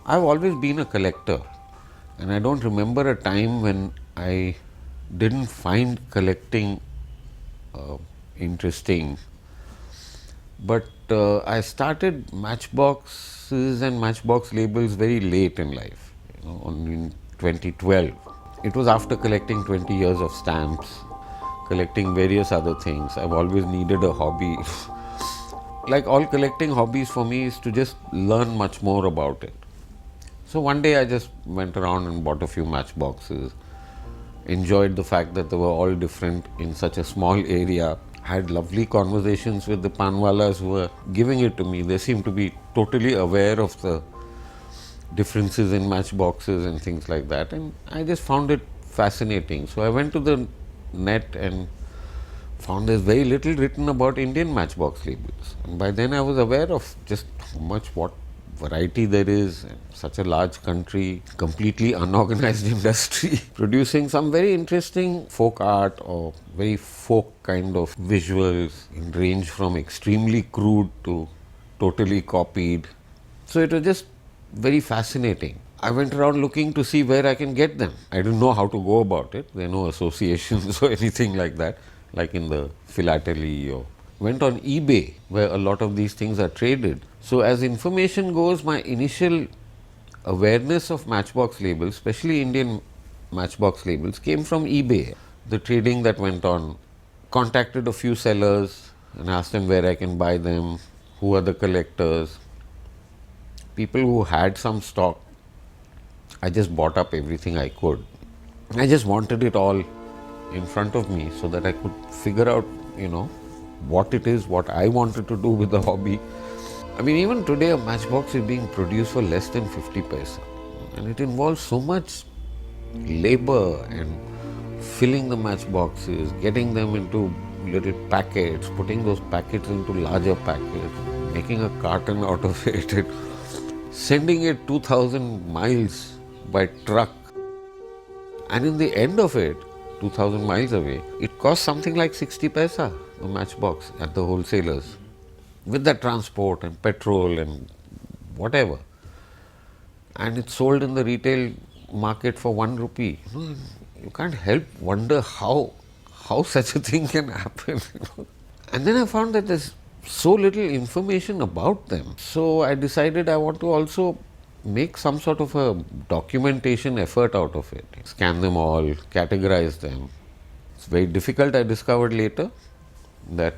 I've always been a collector, and I don't remember a time when I didn't find collecting uh, interesting. But I started matchboxes and matchbox labels very late in life, in 2012. It was after collecting 20 years of stamps, collecting various other things. I've always needed a hobby. Like all collecting hobbies for me is to just learn much more about it. So one day I just went around and bought a few matchboxes, enjoyed the fact that they were all different in such a small area, had lovely conversations with the panwalas who were giving it to me. They seemed to be totally aware of the differences in matchboxes and things like that, and I just found it fascinating. So I went to the net and found there's very little written about Indian matchbox labels. And by then I was aware of just how much, what variety there is, and such a large country, completely unorganized industry, producing some very interesting folk art or very folk kind of visuals, in range from extremely crude to totally copied. So it was just very fascinating. I went around looking to see where I can get them. I didn't know how to go about it. There are no associations or anything like that, like in the philately, or went on eBay where a lot of these things are traded. So as information goes, my initial awareness of matchbox labels, especially Indian matchbox labels, came from eBay. The trading that went on, contacted a few sellers and asked them where I can buy them, who are the collectors. People who had some stock, I just bought up everything I could. I just wanted it all in front of me so that I could figure out, what it is, what I wanted to do with the hobby. I mean, even today, a matchbox is being produced for less than 50 paisa. And it involves so much labor and filling the matchboxes, getting them into little packets, putting those packets into larger packets, making a carton out of it, and sending it 2000 miles by truck. And in the end of it, 2000 miles away, it costs something like 60 paisa a matchbox at the wholesalers, with the transport and petrol and whatever. And it's sold in the retail market for 1 rupee. You can't help wonder how such a thing can happen. And then I found that there's so little information about them. So I decided I want to also make some sort of a documentation effort out of it. Scan them all, categorize them. It's very difficult, I discovered later, that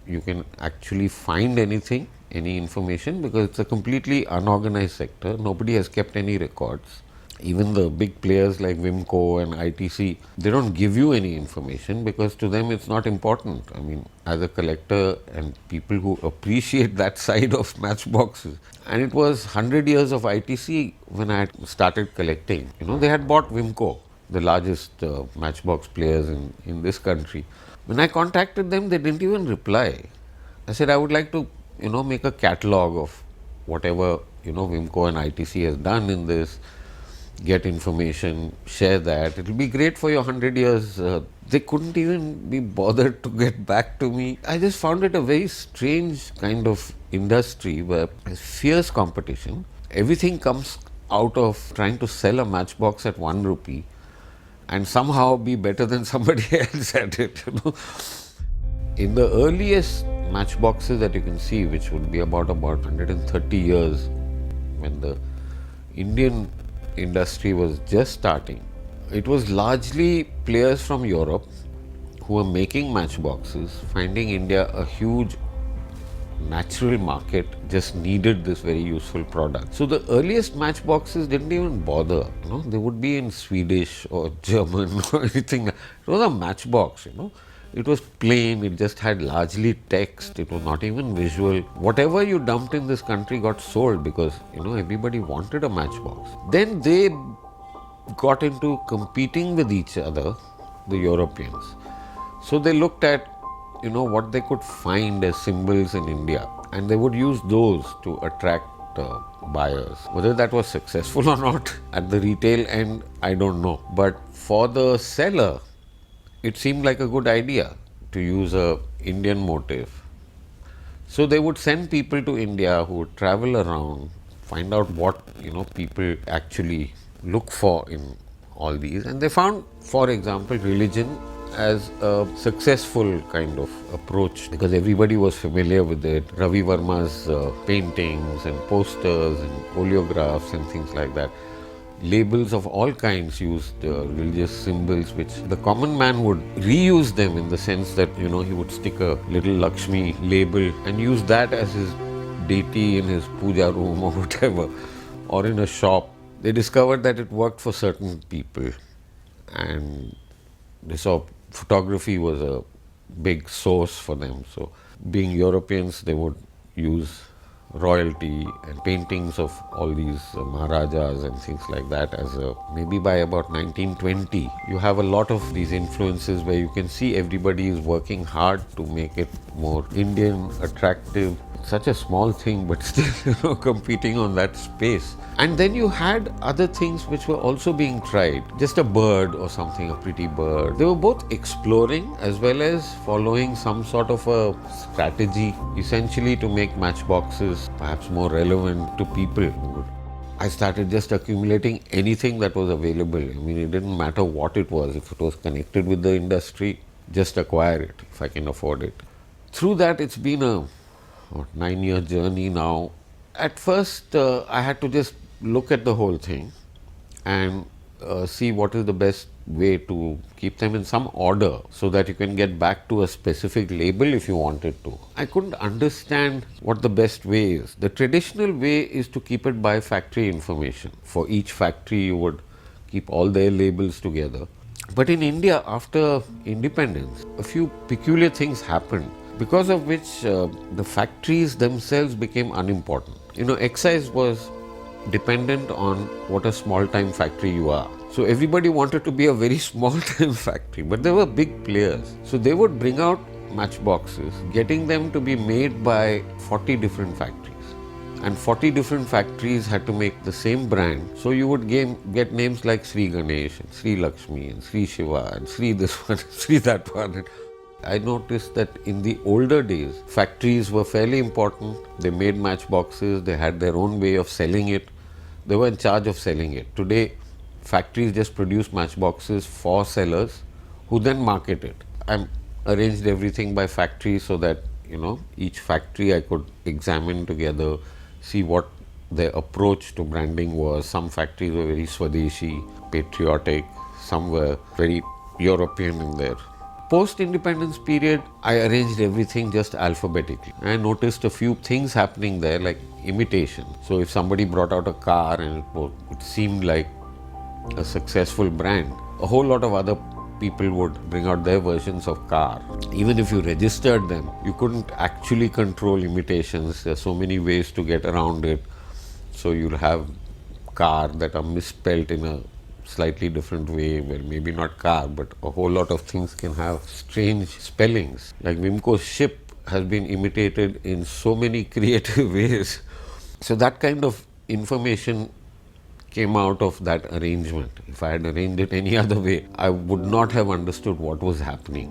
you can actually find anything, any information, because it's a completely unorganized sector. Nobody has kept any records. Even the big players like Wimco and ITC, they don't give you any information because to them it's not important. I mean, as a collector and people who appreciate that side of matchboxes. And it was 100 years of ITC when I started collecting. They had bought Wimco, the largest matchbox players in this country. When I contacted them, they didn't even reply. I said, I would like to, make a catalog of whatever, Wimco and ITC has done in this, get information, share that. It will be great for your 100 years. They couldn't even be bothered to get back to me. I just found it a very strange kind of industry where there's fierce competition. Everything comes out of trying to sell a matchbox at 1 rupee and somehow be better than somebody else at it. In the earliest matchboxes that you can see, which would be about 130 years, when the Indian industry was just starting, it was largely players from Europe who were making matchboxes, finding India a huge natural market, just needed this very useful product. So the earliest matchboxes didn't even bother, they would be in Swedish or German or anything. It was a matchbox, It was plain, it just had largely text, it was not even visual. Whatever you dumped in this country got sold because, everybody wanted a matchbox. Then they got into competing with each other, the Europeans. So they looked at, what they could find as symbols in India, and they would use those to attract buyers. Whether that was successful or not at the retail end, I don't know. But for the seller, it seemed like a good idea to use a Indian motif. So they would send people to India who would travel around, find out what people actually look for in all these, and they found, for example, religion as a successful kind of approach because everybody was familiar with it. Ravi Verma's paintings and posters and oleographs and things like that. Labels of all kinds used religious symbols, which the common man would reuse them in the sense that he would stick a little Lakshmi label and use that as his deity in his puja room or whatever, or in a shop. They discovered that it worked for certain people, and they saw photography was a big source for them. So, being Europeans, they would use royalty and paintings of all these Maharajas and things like that. Maybe by about 1920, you have a lot of these influences where you can see everybody is working hard to make it more Indian, attractive. Such a small thing, but still, competing on that space. And then you had other things which were also being tried. Just a bird or something, a pretty bird. They were both exploring as well as following some sort of a strategy, essentially to make matchboxes perhaps more relevant to people. I started just accumulating anything that was available. I mean, it didn't matter what it was. If it was connected with the industry, just acquire it if I can afford it. Through that, it's been a 9-year journey now. At first, I had to just look at the whole thing and see what is the best way to keep them in some order so that you can get back to a specific label if you wanted to. I couldn't understand what the best way is. The traditional way is to keep it by factory information. For each factory, you would keep all their labels together. But in India, after independence, a few peculiar things happened, because of which the factories themselves became unimportant. Excise was dependent on what a small-time factory you are. So everybody wanted to be a very small-time factory, but there were big players. So they would bring out matchboxes, getting them to be made by 40 different factories. And 40 different factories had to make the same brand. So you would get names like Sri Ganesh and Sri Lakshmi and Sri Shiva and Sri this one, Sri that one. I noticed that in the older days, factories were fairly important. They made matchboxes, they had their own way of selling it. They were in charge of selling it. Today, factories just produce matchboxes for sellers who then market it. I arranged everything by factory so that, each factory I could examine together, see what their approach to branding was. Some factories were very Swadeshi, patriotic, some were very European in their post-independence period. I arranged everything just alphabetically. I noticed a few things happening there, like imitation. So if somebody brought out a car and it seemed like a successful brand, a whole lot of other people would bring out their versions of car. Even if you registered them, you couldn't actually control imitations. There are so many ways to get around it. So you'll have car that are misspelt in a slightly different way, well, maybe not car, but a whole lot of things can have strange spellings. Like Wimco's ship has been imitated in so many creative ways. So that kind of information came out of that arrangement. If I had arranged it any other way, I would not have understood what was happening.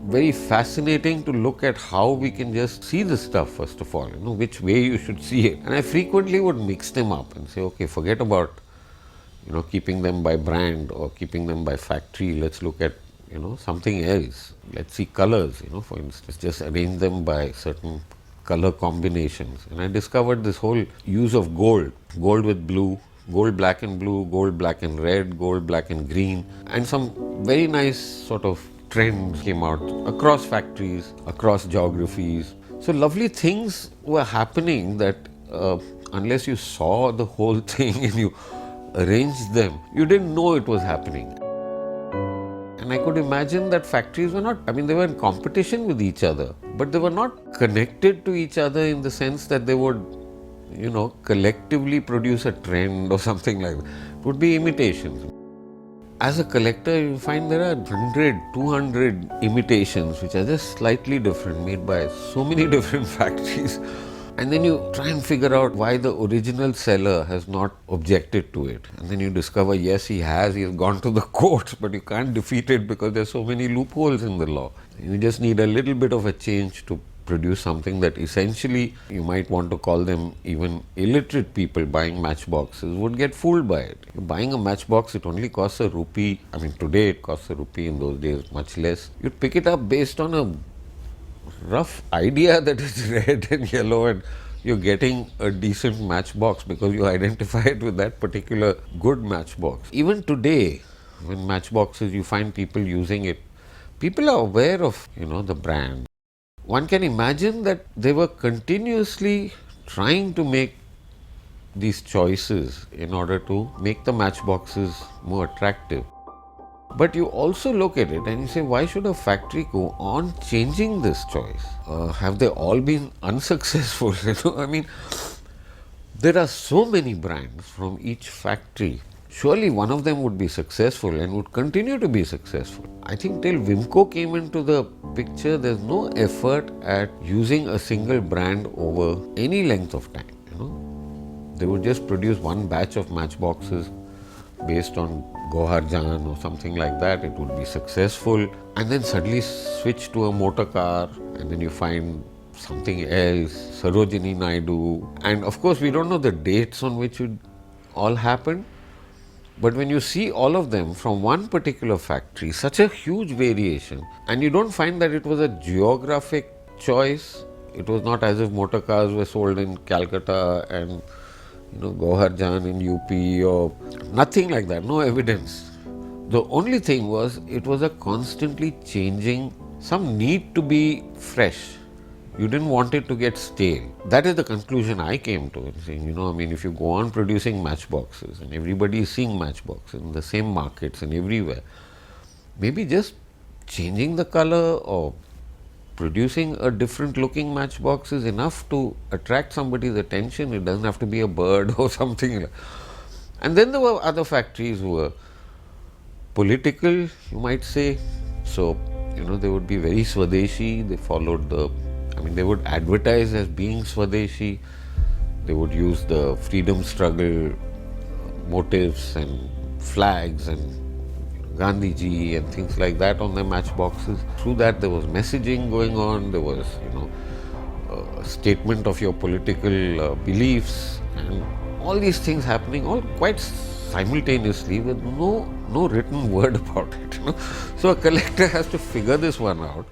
Very fascinating to look at how we can just see the stuff, first of all, which way you should see it. And I frequently would mix them up and say, okay, forget about keeping them by brand or keeping them by factory. Let's look at, something else. Let's see colors, for instance. Just arrange them by certain color combinations. And I discovered this whole use of gold with blue, gold, black and blue, gold, black and red, gold, black and green. And some very nice sort of trends came out across factories, across geographies. So lovely things were happening that unless you saw the whole thing and you arranged them, you didn't know it was happening. And I could imagine that factories were not, they were in competition with each other, but they were not connected to each other in the sense that they would, collectively produce a trend or something like that. It would be imitations. As a collector, you find there are 100, 200 imitations which are just slightly different, made by so many different factories. And then you try and figure out why the original seller has not objected to it. And then you discover, yes, he has gone to the courts, but you can't defeat it because there's so many loopholes in the law. You just need a little bit of a change to produce something that essentially you might want to call them even illiterate people buying matchboxes would get fooled by it. You're buying a matchbox, it only costs a rupee. I mean, today it costs a rupee, in those days much less. You'd pick it up based on a rough idea that it's red and yellow, and you're getting a decent matchbox because you identify it with that particular good matchbox. Even today, when matchboxes, you find people using it, people are aware of, the brand. One can imagine that they were continuously trying to make these choices in order to make the matchboxes more attractive. But you also look at it and you say, why should a factory go on changing this choice? Have they all been unsuccessful? I mean, there are so many brands from each factory. Surely one of them would be successful and would continue to be successful. I think till Wimco came into the picture, there's no effort at using a single brand over any length of time. They would just produce one batch of matchboxes based on Goharjan or something like that. It would be successful, and then suddenly switch to a motor car, and then you find something else, Sarojini Naidu, and of course we don't know the dates on which it all happened. But when you see all of them from one particular factory, such a huge variation, and you don't find that it was a geographic choice. It was not as if motor cars were sold in Calcutta and Goharjan in UP or nothing like that, no evidence. The only thing was, it was a constantly changing, some need to be fresh. You didn't want it to get stale. That is the conclusion I came to, saying, if you go on producing matchboxes and everybody is seeing matchboxes in the same markets and everywhere, maybe just changing the color or producing a different looking matchbox is enough to attract somebody's attention. It doesn't have to be a bird or something. And then there were other factories who were political, you might say. So, they would be very Swadeshi. They followed they would advertise as being Swadeshi. They would use the freedom struggle motifs and flags and Gandhiji and things like that on their matchboxes. Through that, there was messaging going on. There was, a statement of your political beliefs, and all these things happening all quite simultaneously with no written word about it. So a collector has to figure this one out.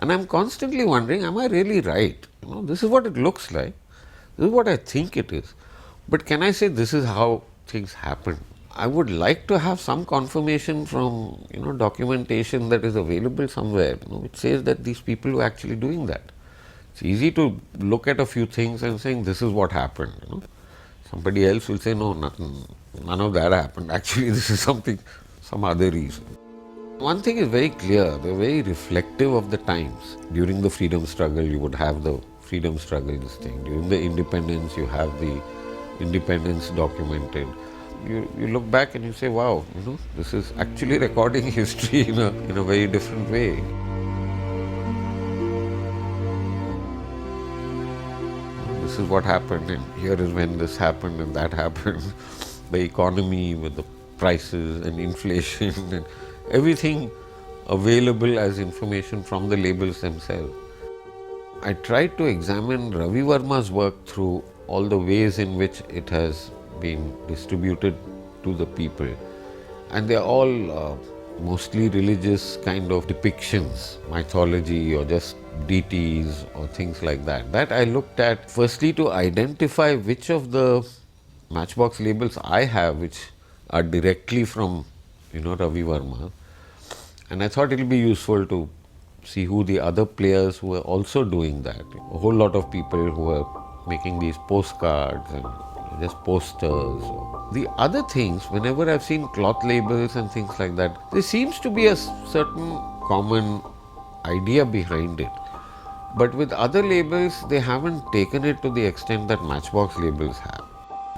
And I'm constantly wondering, am I really right? This is what it looks like. This is what I think it is. But can I say this is how things happen? I would like to have some confirmation from, documentation that is available somewhere, which says that these people were actually doing that. It's easy to look at a few things and saying this is what happened. Somebody else will say, no, none of that happened. Actually, this is some other reason. One thing is very clear, they're very reflective of the times. During the freedom struggle, you would have the freedom struggle, this thing. During the independence, you have the independence documented. You look back and you say, wow, this is actually recording history in a very different way. This is what happened, and here is when this happened and that happened. The economy with the prices and inflation and everything available as information from the labels themselves. I tried to examine Ravi Verma's work through all the ways in which it has been distributed to the people, and they are all mostly religious kind of depictions, mythology or just deities or things like that. That I looked at firstly to identify which of the Matchbox labels I have which are directly from Ravi Verma, and I thought it will be useful to see who the other players who were also doing that. A whole lot of people who were making these postcards and just posters. The other things, whenever I've seen cloth labels and things like that, there seems to be a certain common idea behind it. But with other labels, they haven't taken it to the extent that Matchbox labels have.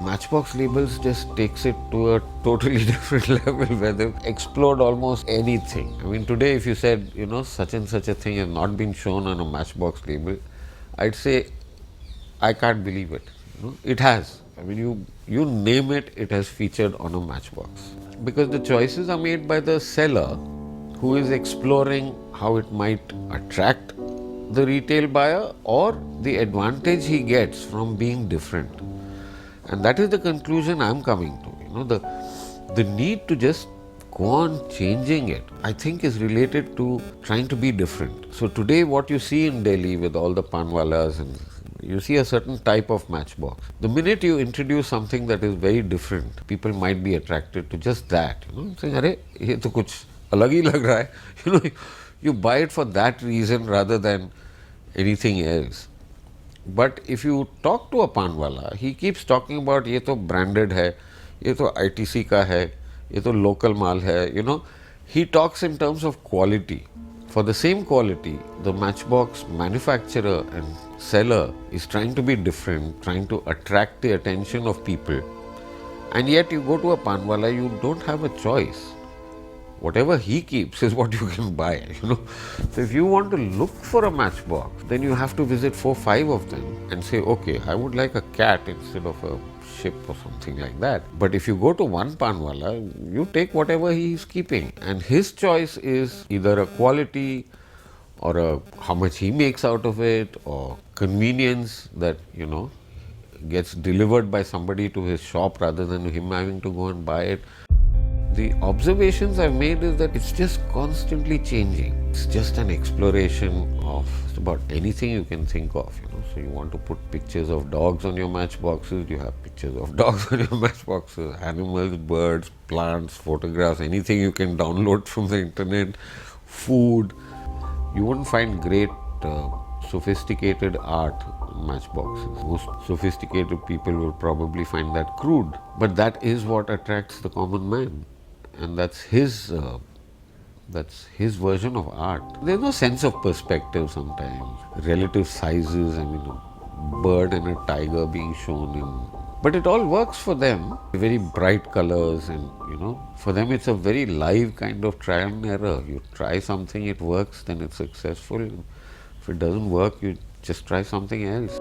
Matchbox labels just takes it to a totally different level where they've explored almost anything. I mean, today if you said, such and such a thing has not been shown on a Matchbox label, I'd say, I can't believe it. It has. I mean, you name it, it has featured on a Matchbox. Because the choices are made by the seller who is exploring how it might attract the retail buyer or the advantage he gets from being different. And that is the conclusion I'm coming to. The need to just go on changing it, I think, is related to trying to be different. So today, what you see in Delhi with all the panwalas, and you see a certain type of matchbox. The minute you introduce something that is very different, people might be attracted to just that. Saying, "Arey, ye to kuch alag hi lag raha hai." You buy it for that reason rather than anything else. But if you talk to a panwala, he keeps talking about ये तो branded है, ये तो ITC का है, ये तो local माल है. He talks in terms of quality. For the same quality, the matchbox manufacturer and seller is trying to be different, trying to attract the attention of people. And yet you go to a panwala, you don't have a choice. Whatever he keeps is what you can buy. So if you want to look for a matchbox, then you have to visit 4-5 of them and say, okay, I would like a cat instead of a ship or something like that. But if you go to one panwala, you take whatever he is keeping, and his choice is either a quality or how much he makes out of it, or convenience that gets delivered by somebody to his shop rather than him having to go and buy it. The observations I've made is that it's just constantly changing. It's just an exploration of just about anything you can think of. So you want to put pictures of dogs on your matchboxes, you have pictures of dogs on your matchboxes, animals, birds, plants, photographs, anything you can download from the internet, food. You won't find great sophisticated art matchboxes. Most sophisticated people will probably find that crude. But that is what attracts the common man. And that's his version of art. There's no sense of perspective sometimes. Relative sizes, a bird and a tiger being shown in. But it all works for them. Very bright colors, and for them it's a very live kind of trial and error. You try something, it works, then it's successful. If it doesn't work, you just try something else.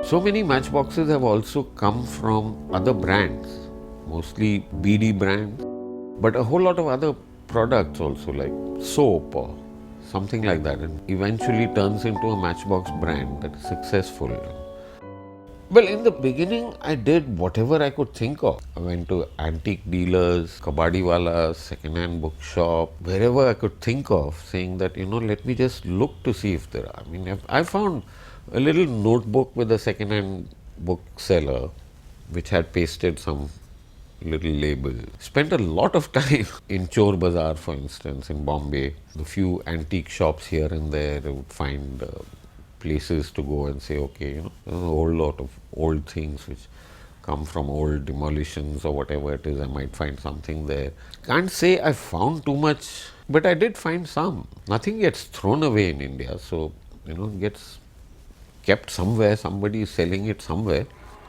So many matchboxes have also come from other brands, mostly BD brands, but a whole lot of other products also, like soap or something like that, and eventually turns into a Matchbox brand that is successful. Well, in the beginning, I did whatever I could think of. I went to antique dealers, kabadiwalas, second-hand bookshop, wherever I could think of, saying that, let me just look to see if there are. I found a little notebook with a second-hand bookseller, which had pasted some little label. Spent a lot of time in Chor Bazaar, for instance, in Bombay. A few antique shops here and there. I would find places to go and say, okay, there's a whole lot of old things which come from old demolitions or whatever it is. I might find something there. Can't say I found too much, but I did find some. Nothing gets thrown away in India, so it gets kept somewhere. Somebody is selling it somewhere.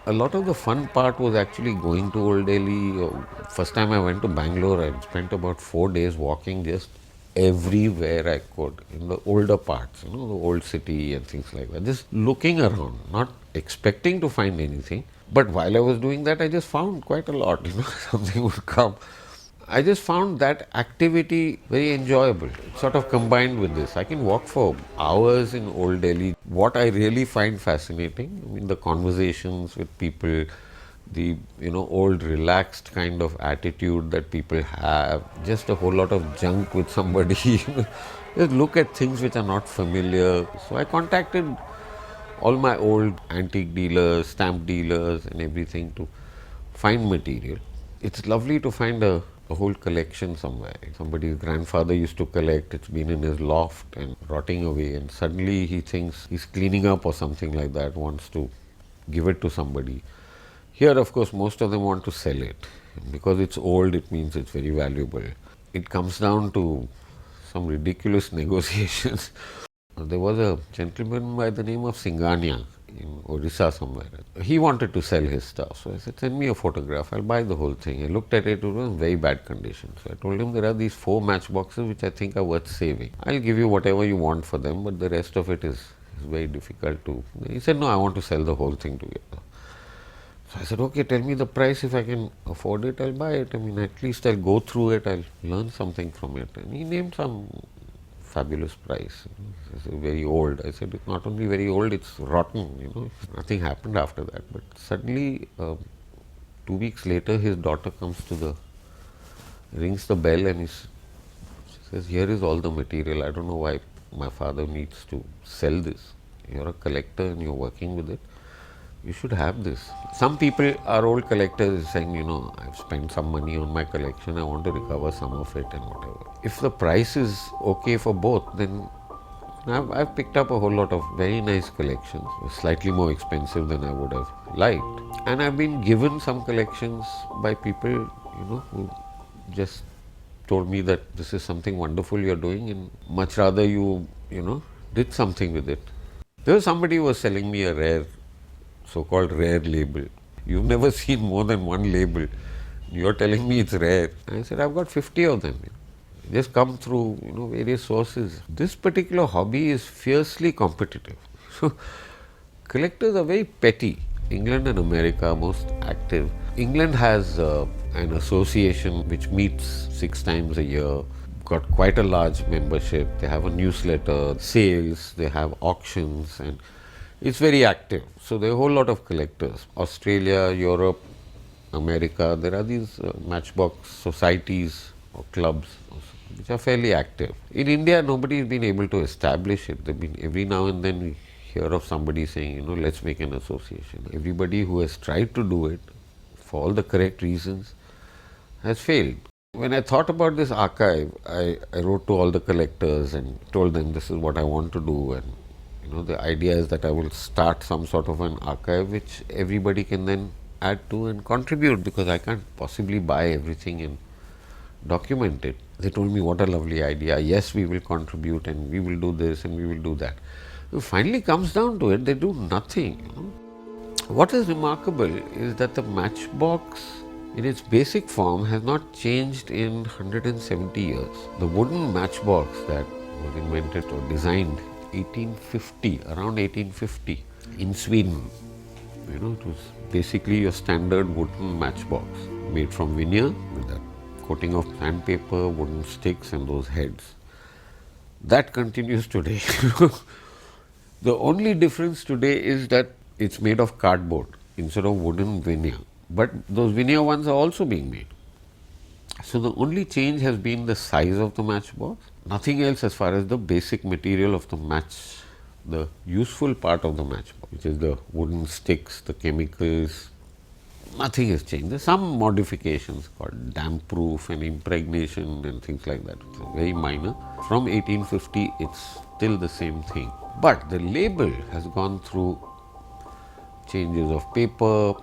A lot of the fun part was actually going to Old Delhi. First time I went to Bangalore, I spent about 4 days walking just everywhere I could in the older parts, the old city and things like that. Just looking around, not expecting to find anything. But while I was doing that, I just found quite a lot, something would come. I just found that activity very enjoyable. It sort of combined with this. I can walk for hours in Old Delhi. What I really find fascinating, the conversations with people, the old relaxed kind of attitude that people have, just a whole lot of junk with somebody. Just look at things which are not familiar. So I contacted all my old antique dealers, stamp dealers and everything to find material. It's lovely to find a whole collection somewhere. Somebody's grandfather used to collect, it's been in his loft and rotting away, and suddenly he thinks he's cleaning up or something like that, wants to give it to somebody. Here, of course, most of them want to sell it. Because it's old, it means it's very valuable. It comes down to some ridiculous negotiations. There was a gentleman by the name of Singhania in Orissa somewhere. He wanted to sell his stuff. So I said, send me a photograph, I'll buy the whole thing. I looked at it, it was in very bad condition. So I told him there are these 4 matchboxes which I think are worth saving. I'll give you whatever you want for them, but the rest of it is very difficult to. He said, no, I want to sell the whole thing together. So I said, okay, tell me the price. If I can afford it, I'll buy it. At least I'll go through it, I'll learn something from it. And he named some fabulous price. It's very old. I said, it's not only very old, it's rotten. Nothing happened after that. But suddenly, 2 weeks later, his daughter comes to rings the bell, and she says, here is all the material. I don't know why my father needs to sell this. You're a collector and you're working with it. You should have this. Some people are old collectors saying, I've spent some money on my collection, I want to recover some of it and whatever. If the price is okay for both, then I've picked up a whole lot of very nice collections, slightly more expensive than I would have liked. And I've been given some collections by people, who just told me that this is something wonderful you're doing, and much rather you did something with it. There was somebody who was selling me a rare, so-called rare label. You've never seen more than one label. You're telling me it's rare. I said, I've got 50 of them. Just come through, various sources. This particular hobby is fiercely competitive. So, collectors are very petty. England and America are most active. England has an association which meets 6 times a year, got quite a large membership. They have a newsletter, sales, they have auctions, and it's very active. So there are a whole lot of collectors. Australia, Europe, America, there are these Matchbox societies or clubs which are fairly active. In India, nobody has been able to establish it. They've been, every now and then we hear of somebody saying, let's make an association. Everybody who has tried to do it for all the correct reasons has failed. When I thought about this archive, I wrote to all the collectors and told them this is what I want to do, and the idea is that I will start some sort of an archive which everybody can then add to and contribute, because I can't possibly buy everything and document it. They told me, what a lovely idea. Yes, we will contribute and we will do this and we will do that. It finally comes down to it, they do nothing. What is remarkable is that the Matchbox in its basic form has not changed in 170 years. The wooden matchbox that was invented or designed 1850, around 1850 in Sweden. It was basically your standard wooden matchbox made from veneer with a coating of sandpaper, wooden sticks and those heads. That continues today. The only difference today is that it's made of cardboard instead of wooden veneer. But those veneer ones are also being made. So the only change has been the size of the matchbox. Nothing else as far as the basic material of the match, the useful part of the matchbox, which is the wooden sticks, the chemicals. Nothing has changed. There's some modifications called damp proof and impregnation and things like that. It's very minor. From 1850, it's still the same thing. But the label has gone through changes of paper,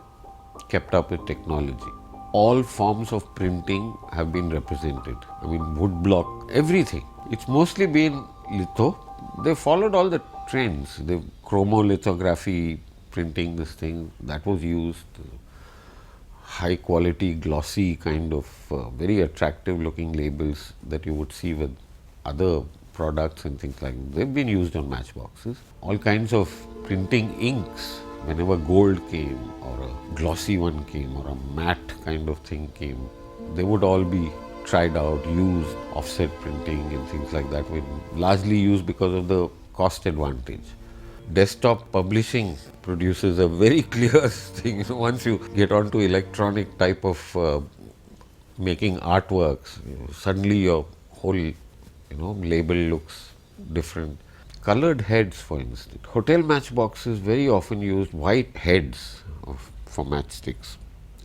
kept up with technology. All forms of printing have been represented. I mean, wood block, everything. It's mostly been litho. They followed all the trends. The chromolithography printing, this thing, that was used. High quality, glossy kind of very attractive looking labels that you would see with other products and things like that. They've been used on matchboxes. All kinds of printing inks. Whenever gold came or a glossy one came or a matte kind of thing came, they would all be tried out, used. Offset printing and things like that were largely used because of the cost advantage. Desktop publishing produces a very clear thing. Once you get onto electronic type of making artworks, suddenly your whole label looks different. Colored heads, for instance. Hotel matchboxes very often use white heads for matchsticks,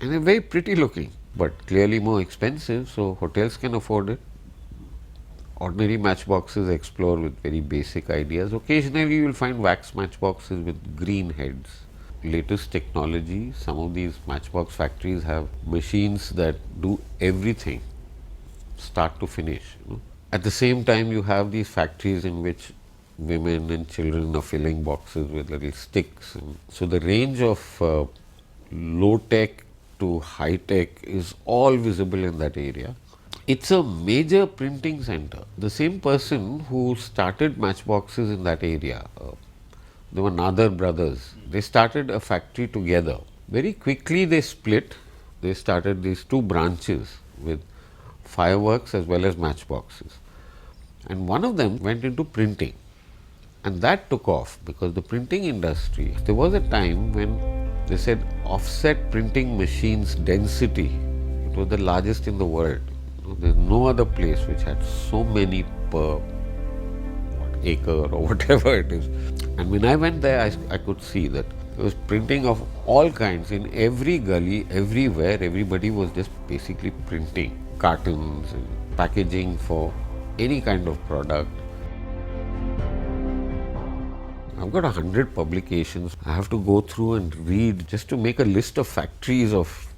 and they're very pretty looking, but clearly more expensive, so hotels can afford it. Ordinary matchboxes explore with very basic ideas. Occasionally you will find wax matchboxes with green heads. Latest technology, some of these matchbox factories have machines that do everything, start to finish. At the same time, you have these factories in which women and children are filling boxes with little sticks. And so the range of low tech to high tech is all visible in that area. It's a major printing center. The same person who started matchboxes in that area, they were Nadar brothers. They started a factory together. Very quickly they split. They started these two branches with fireworks as well as matchboxes. and one of them went into printing. And that took off because the printing industry, there was a time when they said offset printing machines density, it was the largest in the world. There's no other place which had so many per acre or whatever it is. And when I went there, I could see that there was printing of all kinds in every gully, everywhere. Everybody was just basically printing cartons and packaging for any kind of product. I've got 100 publications. I have to go through and read just to make a list of factories of,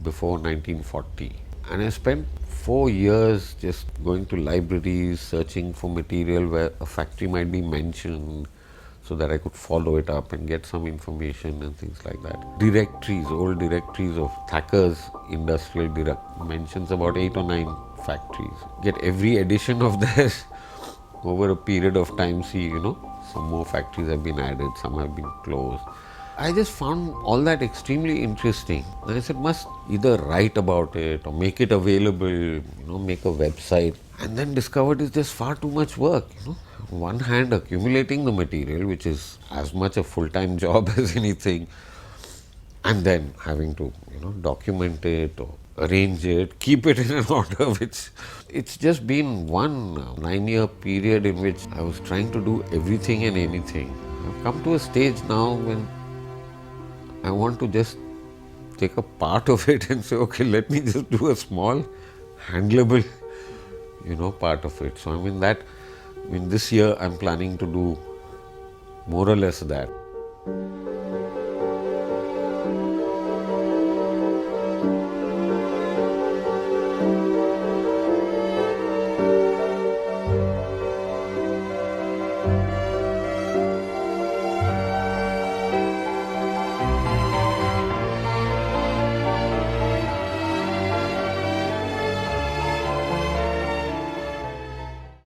before 1940. And I spent 4 years just going to libraries, searching for material where a factory might be mentioned so that I could follow it up and get some information and things like that. Directories, old directories of Thacker's industrial mentions about 8 or 9 factories. Get every edition of theirs over a period of time, see, some more factories have been added, some have been closed. I just found all that extremely interesting. And I said, must either write about it or make it available, make a website. And then discovered it's just far too much work, On one hand, accumulating the material, which is as much a full-time job as anything, and then having to, document it or arrange it, keep it in an order, which it's just been one 9-year period in which I was trying to do everything and anything. I've come to a stage now when I want to just take a part of it and say, okay, let me just do a small, handleable, part of it. So this year I'm planning to do more or less that.